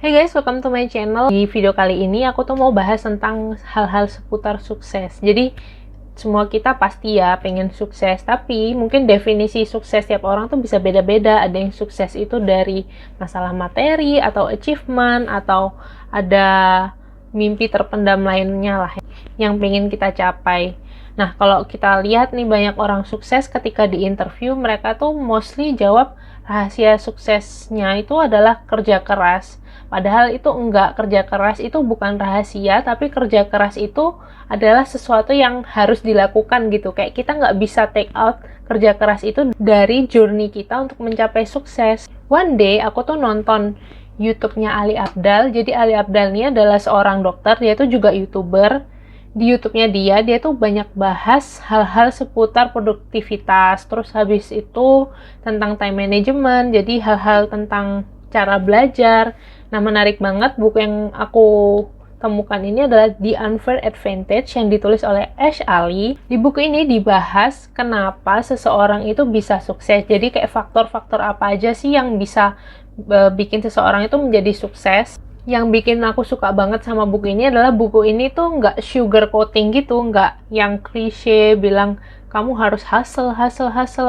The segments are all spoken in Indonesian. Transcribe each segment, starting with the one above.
Hey guys, welcome to my channel. Di video kali ini aku tuh mau bahas tentang hal-hal seputar sukses. Jadi semua kita pasti ya pengen sukses, tapi mungkin definisi sukses tiap orang tuh bisa beda-beda. Ada yang sukses itu dari masalah materi atau achievement, atau ada mimpi terpendam lainnya lah yang pengen kita capai. Nah, kalau kita lihat nih, banyak orang sukses ketika di interview, mereka tuh mostly jawab rahasia suksesnya itu adalah kerja keras. Padahal itu enggak, kerja keras itu bukan rahasia, tapi kerja keras itu adalah sesuatu yang harus dilakukan gitu. Kayak kita nggak bisa take out kerja keras itu dari journey kita untuk mencapai sukses. One day, aku tuh nonton YouTube-nya Ali Abdaal. Jadi Ali Abdaal ini adalah seorang dokter, dia tuh juga YouTuber. Di YouTube-nya dia tuh banyak bahas hal-hal seputar produktivitas, terus habis itu tentang time management, jadi hal-hal tentang cara belajar. Nah, menarik banget buku yang aku temukan ini adalah The Unfair Advantage yang ditulis oleh Ash Ali. Di buku ini dibahas kenapa seseorang itu bisa sukses. Jadi kayak faktor-faktor apa aja sih yang bisa bikin seseorang itu menjadi sukses. Yang bikin aku suka banget sama buku ini adalah buku ini tuh nggak sugar coating gitu, nggak yang klise bilang kamu harus hustle,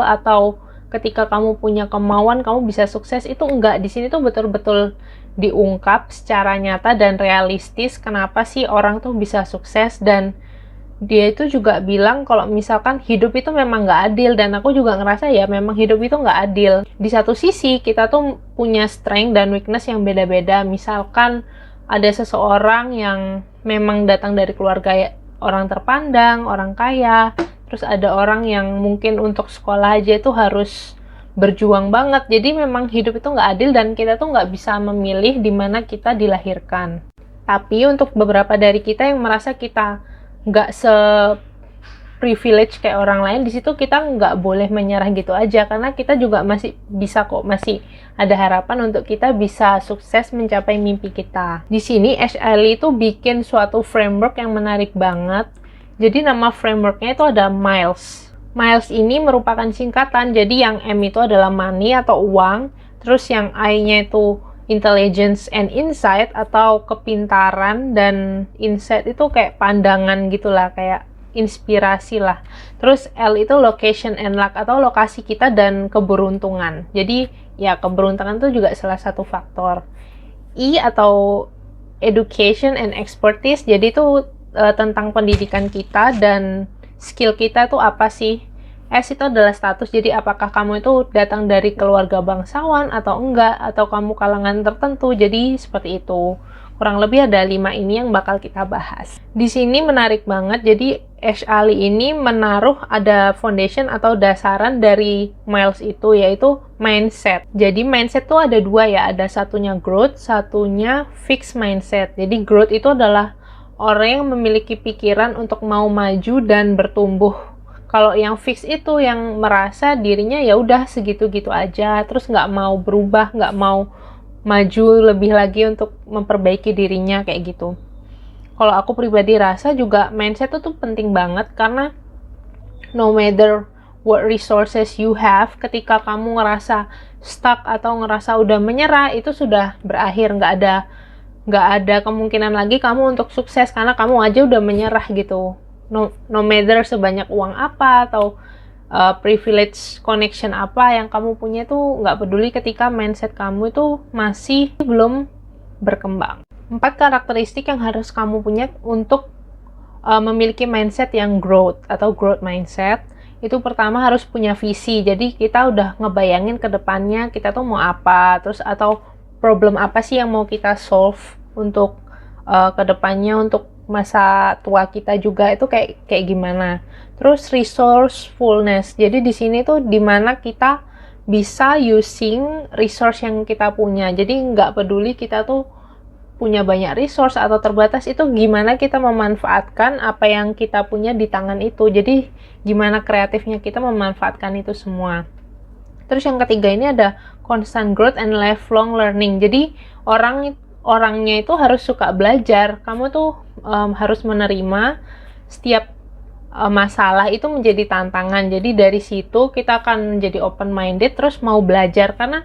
atau ketika kamu punya kemauan kamu bisa sukses. Itu enggak, di sini tuh betul-betul diungkap secara nyata dan realistis kenapa sih orang tuh bisa sukses. Dan dia itu juga bilang kalau misalkan hidup itu memang nggak adil, dan aku juga ngerasa ya memang hidup itu nggak adil. Di satu sisi kita tuh punya strength dan weakness yang beda-beda. Misalkan ada seseorang yang memang datang dari keluarga orang terpandang, orang kaya, terus ada orang yang mungkin untuk sekolah aja itu harus berjuang banget. Jadi memang hidup itu nggak adil dan kita tuh nggak bisa memilih di mana kita dilahirkan. Tapi untuk beberapa dari kita yang merasa kita nggak se-privilege kayak orang lain, di situ kita nggak boleh menyerah gitu aja, karena kita juga masih bisa kok, masih ada harapan untuk kita bisa sukses mencapai mimpi kita. Di sini Ash Ali itu bikin suatu framework yang menarik banget. Jadi nama frameworknya itu ada MILES. MILES ini merupakan singkatan, jadi yang M itu adalah money atau uang, terus yang I-nya itu intelligence and insight atau kepintaran, dan insight itu kayak pandangan gitulah, kayak inspirasi lah. Terus L itu location and luck atau lokasi kita dan keberuntungan. Jadi ya keberuntungan itu juga salah satu faktor. E atau education and expertise, jadi itu tentang pendidikan kita dan skill kita tuh apa sih. S itu adalah status, jadi apakah kamu itu datang dari keluarga bangsawan atau enggak, atau kamu kalangan tertentu. Jadi seperti itu. Kurang lebih ada 5 ini yang bakal kita bahas. Di sini menarik banget, jadi Ash Ali ini menaruh ada foundation atau dasaran dari MILES itu, yaitu mindset. Jadi mindset tuh ada 2 ya, ada satunya growth, satunya fixed mindset. Jadi growth itu adalah orang yang memiliki pikiran untuk mau maju dan bertumbuh. Kalau yang fix itu yang merasa dirinya ya udah segitu-gitu aja, terus nggak mau berubah, nggak mau maju lebih lagi untuk memperbaiki dirinya kayak gitu. Kalau aku pribadi rasa juga mindset itu tuh penting banget, karena no matter what resources you have, ketika kamu ngerasa stuck atau ngerasa udah menyerah, itu sudah berakhir. Nggak ada kemungkinan lagi kamu untuk sukses karena kamu aja udah menyerah gitu. No matter sebanyak uang apa atau privilege connection apa yang kamu punya, tuh nggak peduli ketika mindset kamu itu masih belum berkembang. 4 karakteristik yang harus kamu punya untuk memiliki mindset yang growth atau growth mindset. Itu pertama harus punya visi. Jadi kita udah ngebayangin ke depannya kita tuh mau apa, terus atau problem apa sih yang mau kita solve untuk ke depannya, untuk masa tua kita juga itu kayak gimana. Terus resourcefulness. Jadi di sini tuh dimana kita bisa using resource yang kita punya. Jadi nggak peduli kita tuh punya banyak resource atau terbatas, itu gimana kita memanfaatkan apa yang kita punya di tangan itu. Jadi gimana kreatifnya kita memanfaatkan itu semua. Terus yang ketiga ini ada constant growth and lifelong learning. Jadi orangnya itu harus suka belajar. Kamu tuh harus menerima setiap masalah itu menjadi tantangan. Jadi dari situ kita akan menjadi open minded, terus mau belajar, karena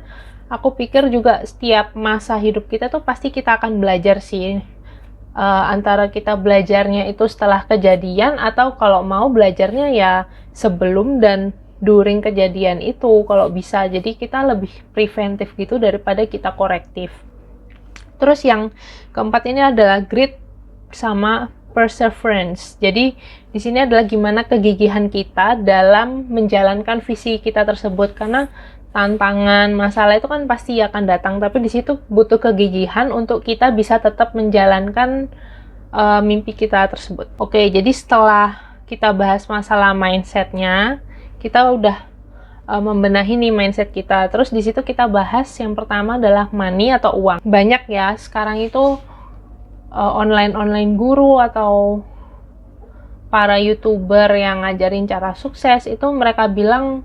aku pikir juga setiap masa hidup kita tuh pasti kita akan belajar sih. Antara kita belajarnya itu setelah kejadian atau kalau mau belajarnya ya sebelum dan during kejadian itu kalau bisa. Jadi kita lebih preventif gitu daripada kita korektif. Terus yang keempat ini adalah grit sama perseverance. Jadi di sini adalah gimana kegigihan kita dalam menjalankan visi kita tersebut, karena tantangan, masalah itu kan pasti akan datang, tapi di situ butuh kegigihan untuk kita bisa tetap menjalankan mimpi kita tersebut. Oke, jadi setelah kita bahas masalah mindsetnya, kita udah membenahi nih mindset kita. Terus di situ kita bahas yang pertama adalah money atau uang. Banyak ya sekarang itu online guru atau para YouTuber yang ngajarin cara sukses itu mereka bilang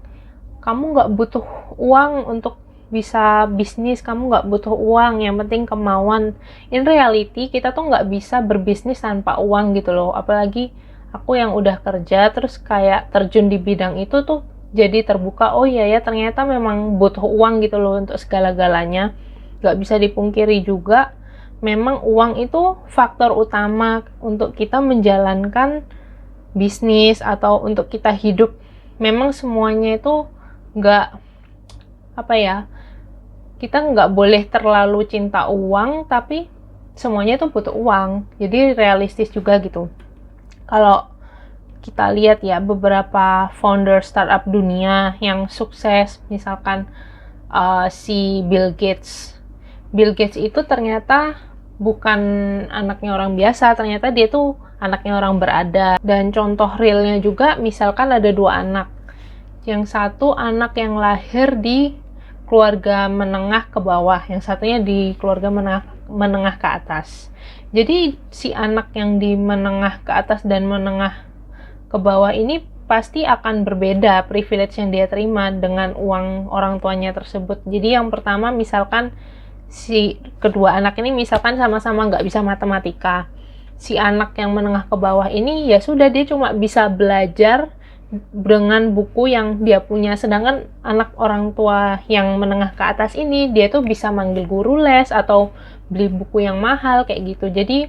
kamu nggak butuh uang untuk bisa bisnis, kamu nggak butuh uang, yang penting kemauan. In reality, kita tuh nggak bisa berbisnis tanpa uang gitu loh. Apalagi aku yang udah kerja, terus kayak terjun di bidang itu tuh jadi terbuka, oh iya ya ternyata memang butuh uang gitu loh untuk segala-galanya. Nggak bisa dipungkiri juga, memang uang itu faktor utama untuk kita menjalankan bisnis atau untuk kita hidup. Memang semuanya itu nggak kita nggak boleh terlalu cinta uang, tapi semuanya itu butuh uang, jadi realistis juga gitu. Kalau kita lihat ya beberapa founder startup dunia yang sukses, misalkan si Bill Gates itu ternyata bukan anaknya orang biasa, ternyata dia tuh anaknya orang berada. Dan contoh realnya juga, misalkan ada 2 anak. Yang satu anak yang lahir di keluarga menengah ke bawah, yang satunya di keluarga menengah ke atas. Jadi si anak yang di menengah ke atas dan menengah ke bawah ini pasti akan berbeda privilege yang dia terima dengan uang orang tuanya tersebut. Jadi yang pertama, misalkan si kedua anak ini misalkan sama-sama nggak bisa matematika. Si anak yang menengah ke bawah ini ya sudah, dia cuma bisa belajar dengan buku yang dia punya, sedangkan anak orang tua yang menengah ke atas ini dia tuh bisa manggil guru les atau beli buku yang mahal kayak gitu. Jadi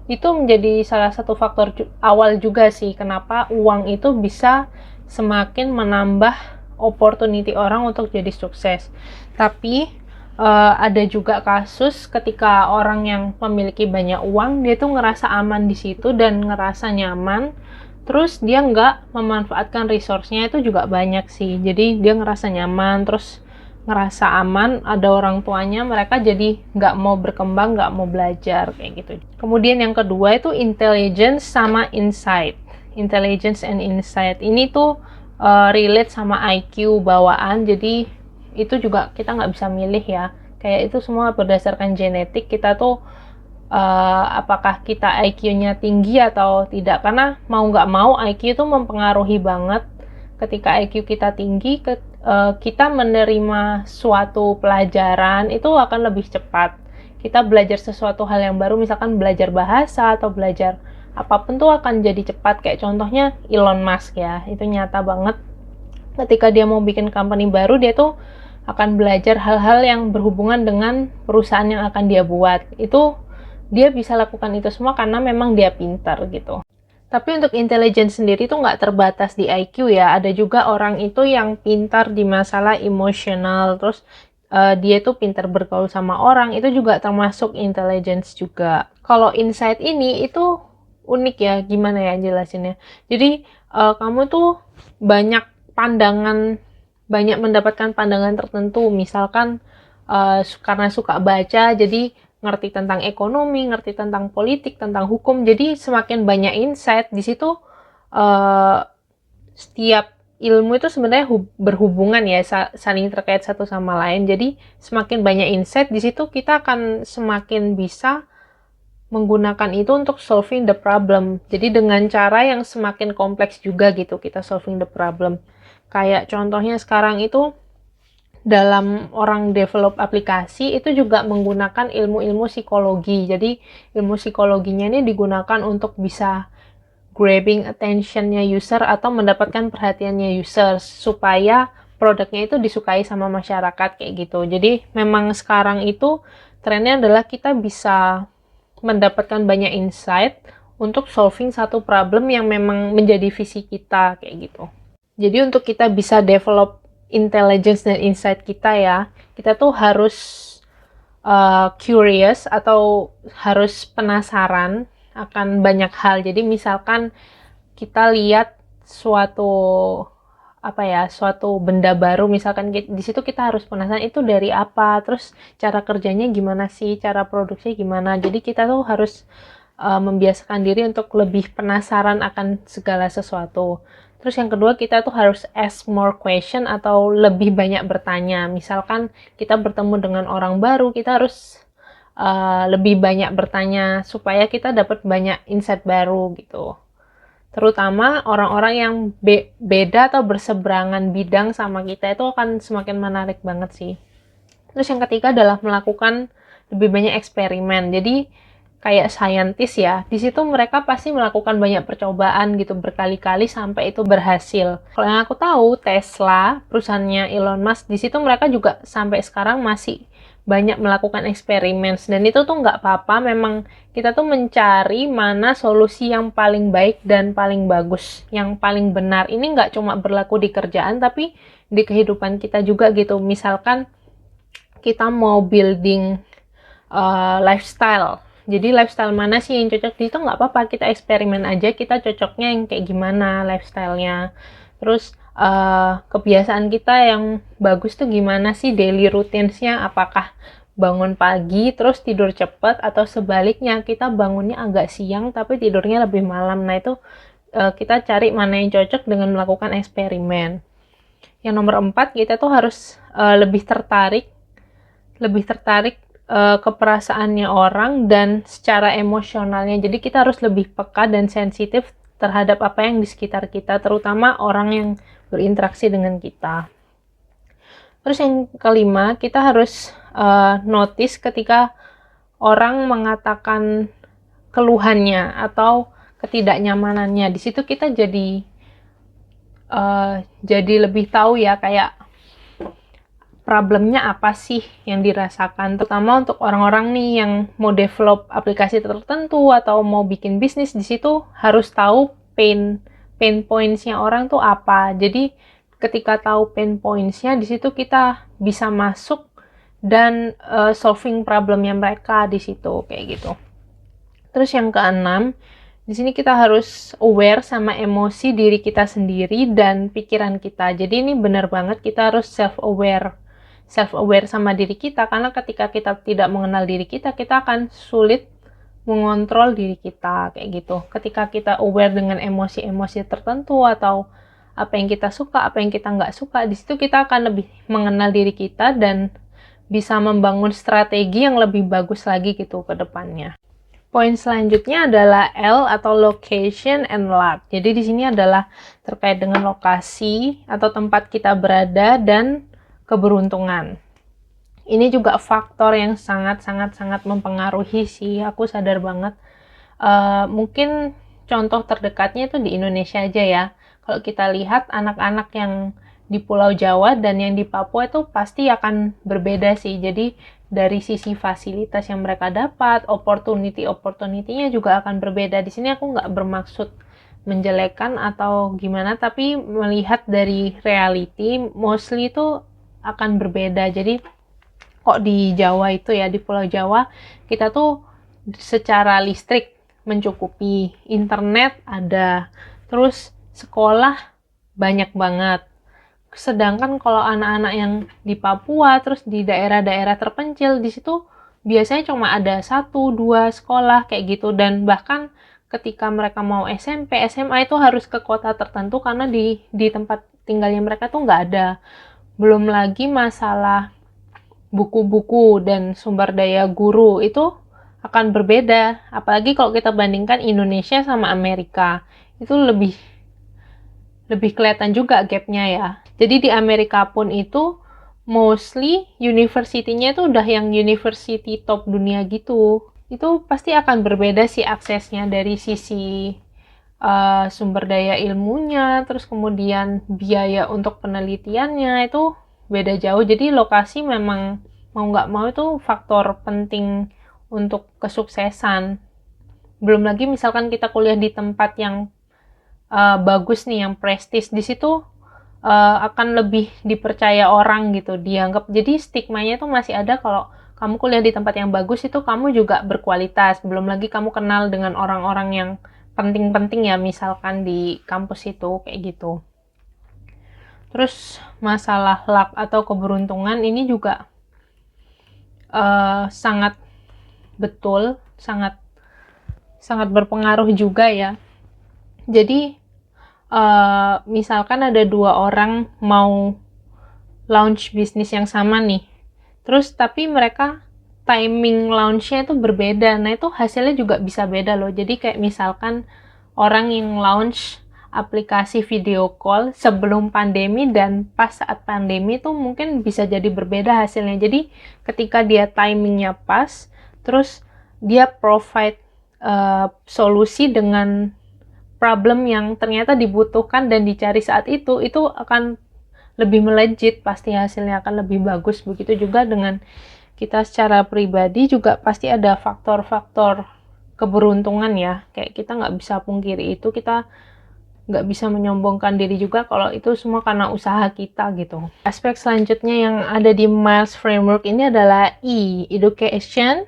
itu menjadi salah satu faktor awal juga sih kenapa uang itu bisa semakin menambah opportunity orang untuk jadi sukses. Tapi ada juga kasus ketika orang yang memiliki banyak uang, dia tuh ngerasa aman di situ dan ngerasa nyaman, terus dia nggak memanfaatkan resource-nya, itu juga banyak sih. Jadi dia ngerasa nyaman, terus ngerasa aman, ada orang tuanya, mereka jadi nggak mau berkembang, nggak mau belajar, kayak gitu. Kemudian yang kedua itu intelligence sama insight. Intelligence and insight ini tuh relate sama IQ bawaan, jadi itu juga kita nggak bisa milih ya. Kayak itu semua berdasarkan genetik, kita tuh apakah kita IQ-nya tinggi atau tidak, karena mau nggak mau IQ itu mempengaruhi banget. Ketika IQ kita tinggi, kita menerima suatu pelajaran itu akan lebih cepat. Kita belajar sesuatu hal yang baru, misalkan belajar bahasa atau belajar apapun tuh akan jadi cepat. Kayak contohnya Elon Musk ya, itu nyata banget. Ketika dia mau bikin company baru, dia tuh akan belajar hal-hal yang berhubungan dengan perusahaan yang akan dia buat. Itu dia bisa lakukan itu semua karena memang dia pintar gitu. Tapi untuk intelligence sendiri tuh nggak terbatas di IQ ya. Ada juga orang itu yang pintar di masalah emosional, terus dia tuh pintar bergaul sama orang, itu juga termasuk intelligence juga. Kalau insight ini itu unik ya, gimana ya jelasinnya. Jadi kamu tuh banyak mendapatkan pandangan tertentu, misalkan karena suka baca, jadi ngerti tentang ekonomi, ngerti tentang politik, tentang hukum, jadi semakin banyak insight di situ. Setiap ilmu itu sebenarnya berhubungan ya, saling terkait satu sama lain. Jadi semakin banyak insight di situ, kita akan semakin bisa menggunakan itu untuk solving the problem. Jadi dengan cara yang semakin kompleks juga gitu, kita solving the problem. Kayak contohnya sekarang itu dalam orang develop aplikasi itu juga menggunakan ilmu-ilmu psikologi. Jadi ilmu psikologinya ini digunakan untuk bisa grabbing attention-nya user atau mendapatkan perhatiannya user supaya produknya itu disukai sama masyarakat kayak gitu. Jadi memang sekarang itu trennya adalah kita bisa mendapatkan banyak insight untuk solving satu problem yang memang menjadi visi kita kayak gitu. Jadi untuk kita bisa develop intelligence dan insight kita ya, kita tuh harus curious atau harus penasaran akan banyak hal. Jadi misalkan kita lihat suatu benda baru, misalkan di situ kita harus penasaran itu dari apa, terus cara kerjanya gimana sih, cara produksinya gimana. Jadi kita tuh harus membiasakan diri untuk lebih penasaran akan segala sesuatu. Terus yang kedua, kita tuh harus ask more question atau lebih banyak bertanya. Misalkan kita bertemu dengan orang baru, kita harus lebih banyak bertanya supaya kita dapat banyak insight baru gitu. Terutama orang-orang yang beda atau berseberangan bidang sama kita itu akan semakin menarik banget sih. Terus yang ketiga adalah melakukan lebih banyak eksperimen. Jadi kayak saintis ya, di situ mereka pasti melakukan banyak percobaan gitu berkali-kali sampai itu berhasil. Kalau yang aku tahu, Tesla, perusahaannya Elon Musk, di situ mereka juga sampai sekarang masih banyak melakukan eksperimen, dan itu tuh nggak apa-apa. Memang kita tuh mencari mana solusi yang paling baik dan paling bagus, yang paling benar. Ini nggak cuma berlaku di kerjaan, tapi di kehidupan kita juga gitu. Misalkan kita mau building lifestyle, jadi lifestyle mana sih yang cocok, itu nggak apa-apa, kita eksperimen aja, kita cocoknya yang kayak gimana lifestyle-nya. Terus kebiasaan kita yang bagus tuh gimana sih, daily routines-nya, apakah bangun pagi terus tidur cepat, atau sebaliknya kita bangunnya agak siang tapi tidurnya lebih malam. Nah itu kita cari mana yang cocok dengan melakukan eksperimen. Yang nomor 4, kita tuh harus lebih tertarik ke perasaannya orang dan secara emosionalnya. Jadi kita harus lebih peka dan sensitif terhadap apa yang di sekitar kita, terutama orang yang berinteraksi dengan kita. Terus yang kelima, kita harus notice ketika orang mengatakan keluhannya atau ketidaknyamanannya. Di situ kita jadi lebih tahu ya, kayak problemnya apa sih yang dirasakan, terutama untuk orang-orang nih yang mau develop aplikasi tertentu atau mau bikin bisnis. Di situ harus tahu pain points-nya orang tuh apa. Jadi ketika tahu pain points-nya, di situ kita bisa masuk dan solving problemnya mereka di situ kayak gitu. Terus yang keenam, di sini kita harus aware sama emosi diri kita sendiri dan pikiran kita. Jadi ini benar banget, kita harus self-aware sama diri kita, karena ketika kita tidak mengenal diri kita, kita akan sulit mengontrol diri kita kayak gitu. Ketika kita aware dengan emosi-emosi tertentu atau apa yang kita suka, apa yang kita nggak suka, di situ kita akan lebih mengenal diri kita dan bisa membangun strategi yang lebih bagus lagi gitu ke depannya. Poin selanjutnya adalah L atau location and luck. Jadi di sini adalah terkait dengan lokasi atau tempat kita berada dan keberuntungan. Ini juga faktor yang sangat mempengaruhi sih, aku sadar banget. Mungkin contoh terdekatnya itu di Indonesia aja ya. Kalau kita lihat anak-anak yang di Pulau Jawa dan yang di Papua itu pasti akan berbeda sih. Jadi dari sisi fasilitas yang mereka dapat, opportunity-nya juga akan berbeda. Di sini aku nggak bermaksud menjelekkan atau gimana, tapi melihat dari reality, mostly itu akan berbeda. Jadi kok di Jawa itu ya, di Pulau Jawa, kita tuh secara listrik mencukupi, internet ada, terus sekolah banyak banget. Sedangkan kalau anak-anak yang di Papua, terus di daerah-daerah terpencil, di situ biasanya cuma ada 1-2 sekolah kayak gitu, dan bahkan ketika mereka mau SMP, SMA itu harus ke kota tertentu karena di tempat tinggalnya mereka tuh nggak ada. Belum lagi masalah buku-buku dan sumber daya guru itu akan berbeda. Apalagi kalau kita bandingkan Indonesia sama Amerika, itu lebih kelihatan juga gap-nya ya. Jadi di Amerika pun itu mostly university-nya itu udah yang university top dunia gitu. Itu pasti akan berbeda sih aksesnya dari sisi sumber daya ilmunya, terus kemudian biaya untuk penelitiannya itu beda jauh. Jadi lokasi memang mau nggak mau itu faktor penting untuk kesuksesan. Belum lagi misalkan kita kuliah di tempat yang bagus nih, yang prestis, di situ akan lebih dipercaya orang gitu, dianggap. Jadi stigmanya itu masih ada kalau kamu kuliah di tempat yang bagus itu kamu juga berkualitas. Belum lagi kamu kenal dengan orang-orang yang penting-penting ya, misalkan di kampus itu kayak gitu. Terus masalah luck atau keberuntungan ini juga sangat betul, sangat berpengaruh juga ya. Jadi misalkan ada 2 orang mau launch bisnis yang sama nih, terus tapi mereka timing launch-nya itu berbeda. Nah itu hasilnya juga bisa beda loh. Jadi kayak misalkan orang yang launch aplikasi video call sebelum pandemi dan pas saat pandemi itu mungkin bisa jadi berbeda hasilnya. Jadi ketika dia timingnya pas, terus dia provide solusi dengan problem yang ternyata dibutuhkan dan dicari saat itu akan lebih melejit, pasti hasilnya akan lebih bagus. Begitu juga dengan kita secara pribadi juga pasti ada faktor-faktor keberuntungan ya. Kayak kita nggak bisa pungkiri itu, kita nggak bisa menyombongkan diri juga kalau itu semua karena usaha kita gitu. Aspek selanjutnya yang ada di Miles Framework ini adalah education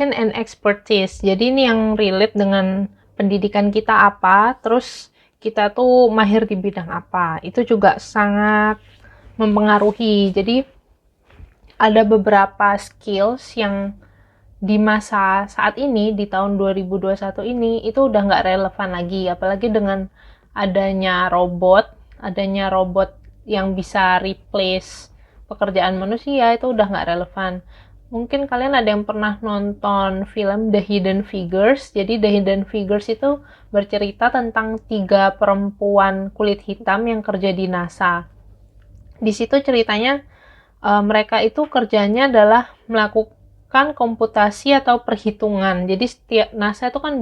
and expertise. Jadi ini yang relate dengan pendidikan kita apa, terus kita tuh mahir di bidang apa. Itu juga sangat mempengaruhi. Jadi ada beberapa skills yang di masa saat ini, di tahun 2021 ini, itu udah nggak relevan lagi. Apalagi dengan adanya robot yang bisa replace pekerjaan manusia, itu udah nggak relevan. Mungkin kalian ada yang pernah nonton film The Hidden Figures. Jadi The Hidden Figures itu bercerita tentang 3 perempuan kulit hitam yang kerja di NASA. Di situ ceritanya mereka itu kerjanya adalah melakukan komputasi atau perhitungan. Jadi setiap NASA itu kan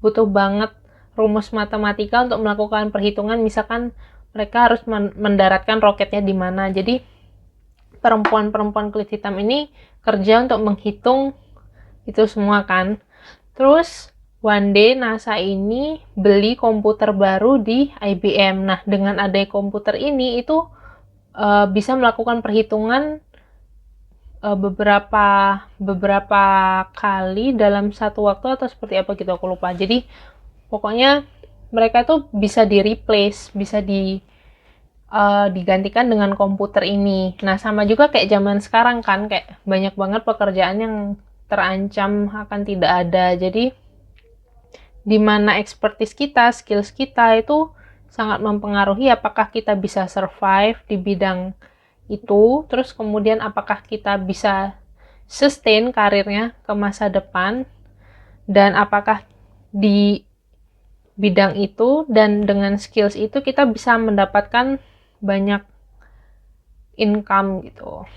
butuh banget rumus matematika untuk melakukan perhitungan. Misalkan mereka harus mendaratkan roketnya di mana. Jadi perempuan-perempuan kulit hitam ini kerja untuk menghitung itu semua kan. Terus one day NASA ini beli komputer baru di IBM. Nah, dengan adanya komputer ini itu bisa melakukan perhitungan beberapa kali dalam satu waktu atau seperti apa gitu, aku lupa. Jadi pokoknya mereka itu bisa di-replace, bisa digantikan dengan komputer ini. Nah, sama juga kayak zaman sekarang kan, kayak banyak banget pekerjaan yang terancam akan tidak ada. Jadi di mana expertise kita, skills kita itu sangat mempengaruhi apakah kita bisa survive di bidang itu, terus kemudian apakah kita bisa sustain karirnya ke masa depan, dan apakah di bidang itu dan dengan skills itu kita bisa mendapatkan banyak income gitu.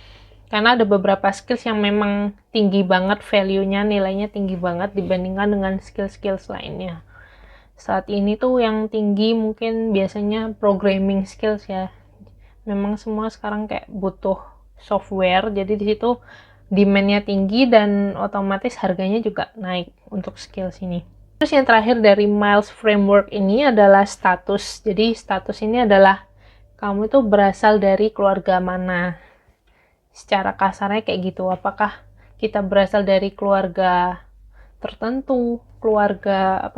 Karena ada beberapa skills yang memang tinggi banget value-nya, nilainya tinggi banget dibandingkan dengan skill-skills lainnya. Saat ini tuh yang tinggi mungkin biasanya programming skills ya. Memang semua sekarang kayak butuh software, jadi di situ demand-nya tinggi dan otomatis harganya juga naik untuk skills ini. Terus yang terakhir dari Miles Framework ini adalah status. Jadi status ini adalah kamu itu berasal dari keluarga mana. Secara kasarnya kayak gitu. Apakah kita berasal dari keluarga tertentu, keluarga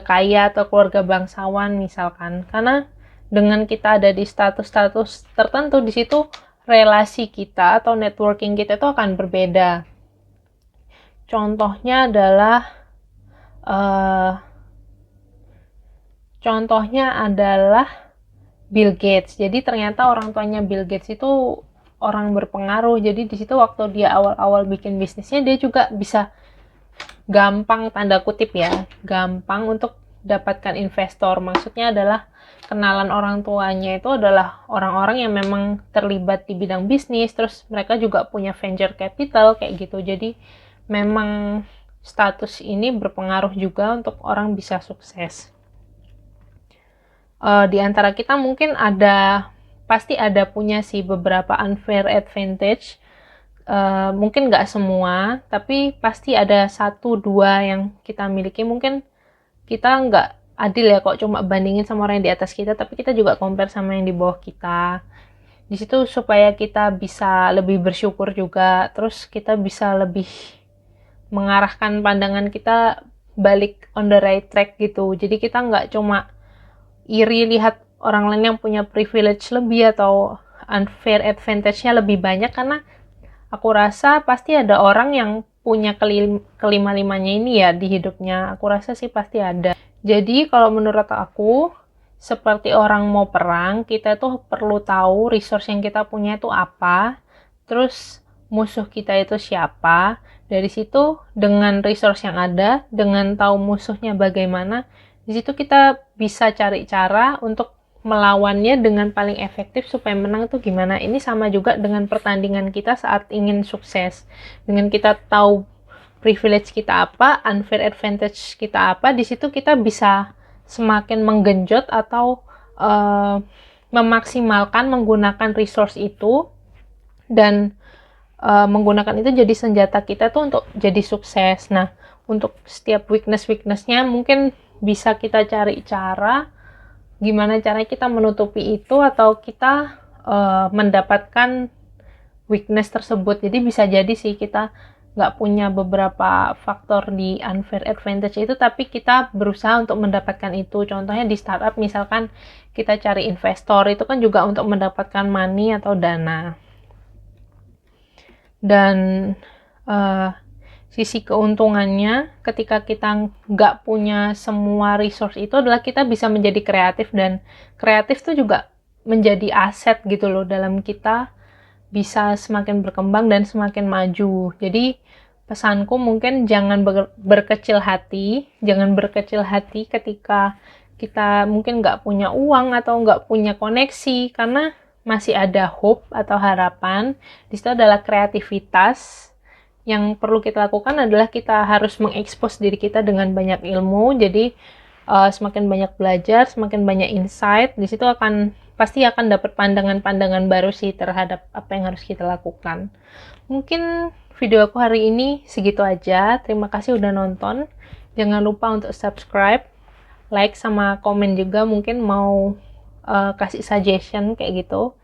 kaya atau keluarga bangsawan misalkan. Karena dengan kita ada di status-status tertentu, di situ relasi kita atau networking kita itu akan berbeda. Contohnya adalah Bill Gates. Jadi ternyata orang tuanya Bill Gates itu orang berpengaruh. Jadi di situ waktu dia awal-awal bikin bisnisnya, dia juga bisa gampang, tanda kutip ya, gampang untuk dapatkan investor. Maksudnya adalah kenalan orang tuanya itu adalah orang-orang yang memang terlibat di bidang bisnis, terus mereka juga punya venture capital kayak gitu. Jadi memang status ini berpengaruh juga untuk orang bisa sukses. Di antara kita mungkin pasti ada punya sih beberapa unfair advantage. Mungkin nggak semua, tapi pasti ada 1-2 yang kita miliki. Mungkin kita nggak adil ya kok cuma bandingin sama orang yang di atas kita, tapi kita juga compare sama yang di bawah kita. Di situ supaya kita bisa lebih bersyukur juga, terus kita bisa lebih mengarahkan pandangan kita balik on the right track gitu. Jadi kita nggak cuma iri lihat orang lain yang punya privilege lebih atau unfair advantage-nya lebih banyak, karena aku rasa pasti ada orang yang punya kelima-limanya ini ya di hidupnya. Aku rasa sih pasti ada. Jadi kalau menurut aku, seperti orang mau perang, kita tuh perlu tahu resource yang kita punya itu apa, terus musuh kita itu siapa. Dari situ dengan resource yang ada, dengan tahu musuhnya bagaimana, di situ kita bisa cari cara untuk melawannya dengan paling efektif supaya menang itu gimana. Ini sama juga dengan pertandingan kita saat ingin sukses. Dengan kita tahu privilege kita apa, unfair advantage kita apa, di situ kita bisa semakin menggenjot atau memaksimalkan menggunakan resource itu, dan menggunakan itu jadi senjata kita tuh untuk jadi sukses. Nah, untuk setiap weakness-weaknessnya mungkin bisa kita cari cara gimana caranya kita menutupi itu atau kita mendapatkan weakness tersebut. Jadi bisa jadi sih kita nggak punya beberapa faktor di unfair advantage itu, tapi kita berusaha untuk mendapatkan itu. Contohnya di startup misalkan kita cari investor, itu kan juga untuk mendapatkan money atau dana. Dan sisi keuntungannya ketika kita nggak punya semua resource itu adalah kita bisa menjadi kreatif, dan kreatif tuh juga menjadi aset gitu loh dalam kita bisa semakin berkembang dan semakin maju. Jadi pesanku mungkin jangan berkecil hati ketika kita mungkin nggak punya uang atau nggak punya koneksi, karena masih ada hope atau harapan. Di situ adalah kreativitas. Yang perlu kita lakukan adalah kita harus mengekspos diri kita dengan banyak ilmu. Jadi semakin banyak belajar, semakin banyak insight, di situ pasti akan dapat pandangan-pandangan baru sih terhadap apa yang harus kita lakukan. Mungkin video aku hari ini segitu aja. Terima kasih udah nonton. Jangan lupa untuk subscribe, like, sama komen juga. Mungkin mau kasih suggestion kayak gitu.